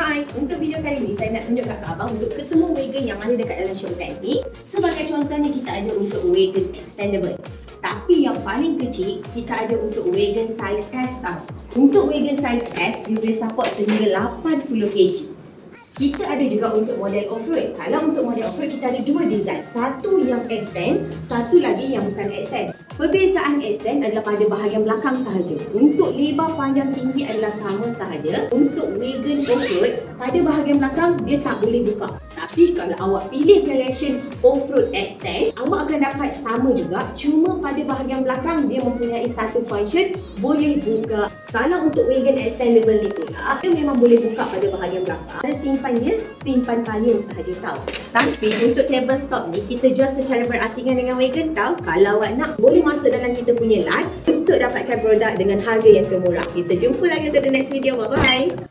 Hai, untuk video kali ni saya nak tunjukkan ke abang untuk kesemua wagon yang ada dekat dalam showroom teknik. Sebagai contohnya kita ada untuk wagon extendable. Tapi yang paling kecil kita ada untuk wagon size S tau. Untuk wagon size S dia boleh support sehingga 80 kg. Kita ada juga untuk model off-road. Kalau untuk model off-road kita ada dua design. Satu yang extend, satu lagi yang bukan extend. Perbezaan extend adalah pada bahagian belakang sahaja. Untuk lebar panjang tinggi adalah sama sahaja. Untuk wagon off-road, pada bahagian belakang dia tak boleh buka. Tapi kalau awak pilih variation off-road extend, awak akan dapat sama juga. Cuma pada bahagian belakang dia mempunyai satu function boleh buka. Kalau untuk wagon extendable ni pula, dia memang boleh buka pada bahagian belakang. Ada simpan dia, simpan payung sahaja tau. Tapi untuk tabletop ni kita jual secara berasingan dengan wagon tau. Kalau awak nak, boleh masuk dalam kita punya line untuk dapatkan produk dengan harga yang termurah. Kita jumpa lagi untuk the next video. Bye bye.